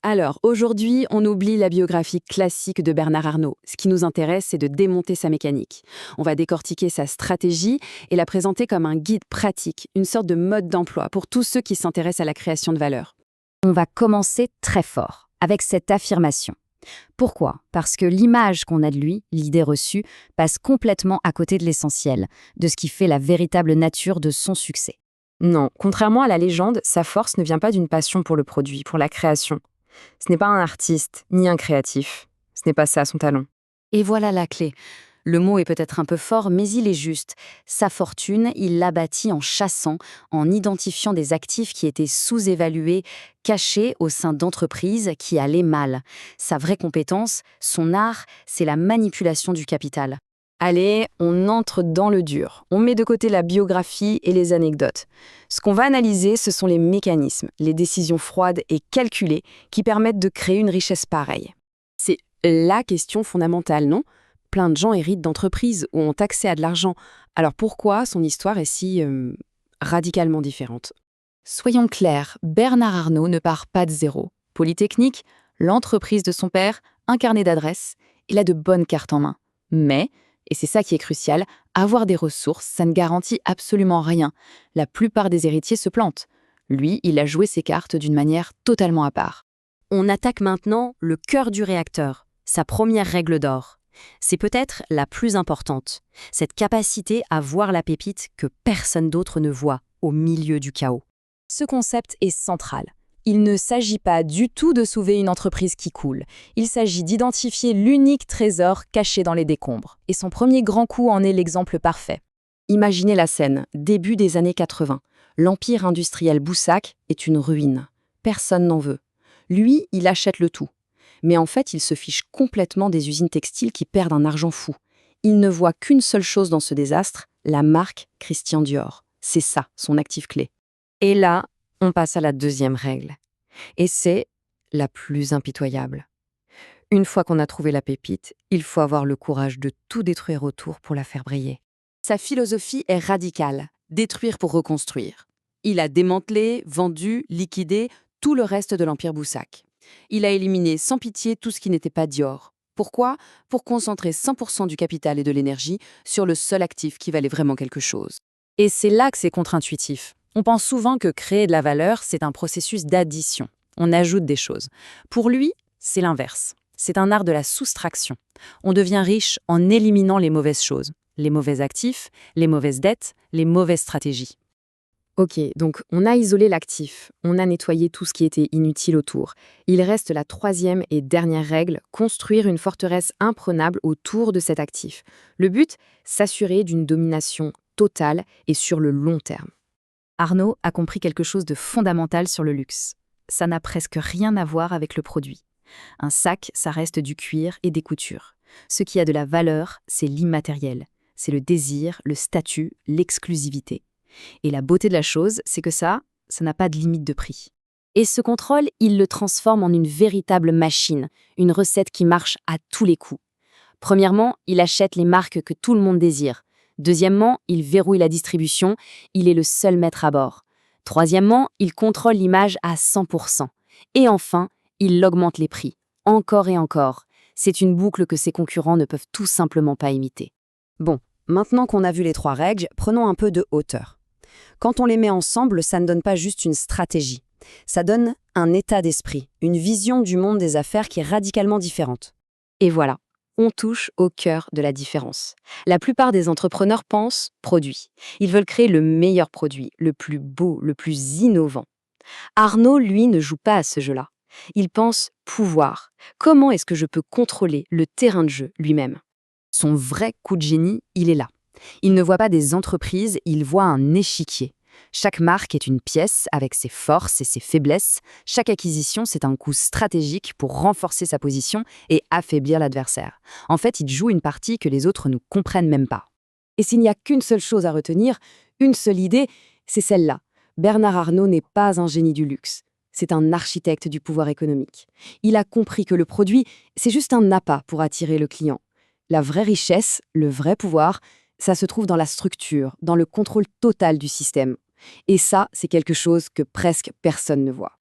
Alors, aujourd'hui, on oublie la biographie classique de Bernard Arnault. Ce qui nous intéresse, c'est de démonter sa mécanique. On va décortiquer sa stratégie et la présenter comme un guide pratique, une sorte de mode d'emploi pour tous ceux qui s'intéressent à la création de valeur. On va commencer très fort, avec cette affirmation. Pourquoi? Parce que l'image qu'on a de lui, l'idée reçue, passe complètement à côté de l'essentiel, de ce qui fait la véritable nature de son succès. Non, contrairement à la légende, sa force ne vient pas d'une passion pour le produit, pour la création. Ce n'est pas un artiste, ni un créatif. Ce n'est pas ça son talent. Et voilà la clé. Le mot est peut-être un peu fort, mais il est juste. Sa fortune, il l'a bâtie en chassant, en identifiant des actifs qui étaient sous-évalués, cachés au sein d'entreprises qui allaient mal. Sa vraie compétence, son art, c'est la manipulation du capital. Allez, on entre dans le dur. On met de côté la biographie et les anecdotes. Ce qu'on va analyser, ce sont les mécanismes, les décisions froides et calculées qui permettent de créer une richesse pareille. C'est la question fondamentale, non? Plein de gens héritent d'entreprises ou ont accès à de l'argent. Alors pourquoi son histoire est si radicalement différente? Soyons clairs, Bernard Arnault ne part pas de zéro. Polytechnique, l'entreprise de son père, un carnet d'adresses, il a de bonnes cartes en main. Mais, et c'est ça qui est crucial, avoir des ressources, ça ne garantit absolument rien. La plupart des héritiers se plantent. Lui, il a joué ses cartes d'une manière totalement à part. On attaque maintenant le cœur du réacteur, sa première règle d'or. C'est peut-être la plus importante, cette capacité à voir la pépite que personne d'autre ne voit au milieu du chaos. Ce concept est central. Il ne s'agit pas du tout de sauver une entreprise qui coule. Il s'agit d'identifier l'unique trésor caché dans les décombres. Et son premier grand coup en est l'exemple parfait. Imaginez la scène, début des années 80. L'empire industriel Boussac est une ruine. Personne n'en veut. Lui, il achète le tout. Mais en fait, il se fiche complètement des usines textiles qui perdent un argent fou. Il ne voit qu'une seule chose dans ce désastre, la marque Christian Dior. C'est ça, son actif clé. Et là, on passe à la deuxième règle. Et c'est la plus impitoyable. Une fois qu'on a trouvé la pépite, il faut avoir le courage de tout détruire autour pour la faire briller. Sa philosophie est radicale, détruire pour reconstruire. Il a démantelé, vendu, liquidé tout le reste de l'empire Boussac. Il a éliminé sans pitié tout ce qui n'était pas Dior. Pourquoi? Pour concentrer 100% du capital et de l'énergie sur le seul actif qui valait vraiment quelque chose. Et c'est là que c'est contre-intuitif. On pense souvent que créer de la valeur, c'est un processus d'addition. On ajoute des choses. Pour lui, c'est l'inverse. C'est un art de la soustraction. On devient riche en éliminant les mauvaises choses, les mauvais actifs, les mauvaises dettes, les mauvaises stratégies. Ok, donc on a isolé l'actif, on a nettoyé tout ce qui était inutile autour. Il reste la troisième et dernière règle, construire une forteresse imprenable autour de cet actif. Le but, s'assurer d'une domination totale et sur le long terme. Arnault a compris quelque chose de fondamental sur le luxe. Ça n'a presque rien à voir avec le produit. Un sac, ça reste du cuir et des coutures. Ce qui a de la valeur, c'est l'immatériel. C'est le désir, le statut, l'exclusivité. Et la beauté de la chose, c'est que ça n'a pas de limite de prix. Et ce contrôle, il le transforme en une véritable machine, une recette qui marche à tous les coups. Premièrement, il achète les marques que tout le monde désire. Deuxièmement, il verrouille la distribution, il est le seul maître à bord. Troisièmement, il contrôle l'image à 100%. Et enfin, il augmente les prix, encore et encore. C'est une boucle que ses concurrents ne peuvent tout simplement pas imiter. Bon, maintenant qu'on a vu les trois règles, prenons un peu de hauteur. Quand on les met ensemble, ça ne donne pas juste une stratégie. Ça donne un état d'esprit, une vision du monde des affaires qui est radicalement différente. Et voilà, on touche au cœur de la différence. La plupart des entrepreneurs pensent produit. Ils veulent créer le meilleur produit, le plus beau, le plus innovant. Arnault, lui, ne joue pas à ce jeu-là. Il pense pouvoir. Comment est-ce que je peux contrôler le terrain de jeu lui-même? Son vrai coup de génie, il est là. Il ne voit pas des entreprises, il voit un échiquier. Chaque marque est une pièce avec ses forces et ses faiblesses. Chaque acquisition, c'est un coup stratégique pour renforcer sa position et affaiblir l'adversaire. En fait, il joue une partie que les autres ne comprennent même pas. Et s'il n'y a qu'une seule chose à retenir, une seule idée, c'est celle-là. Bernard Arnault n'est pas un génie du luxe. C'est un architecte du pouvoir économique. Il a compris que le produit, c'est juste un appât pour attirer le client. La vraie richesse, le vrai pouvoir, ça se trouve dans la structure, dans le contrôle total du système. Et ça, c'est quelque chose que presque personne ne voit.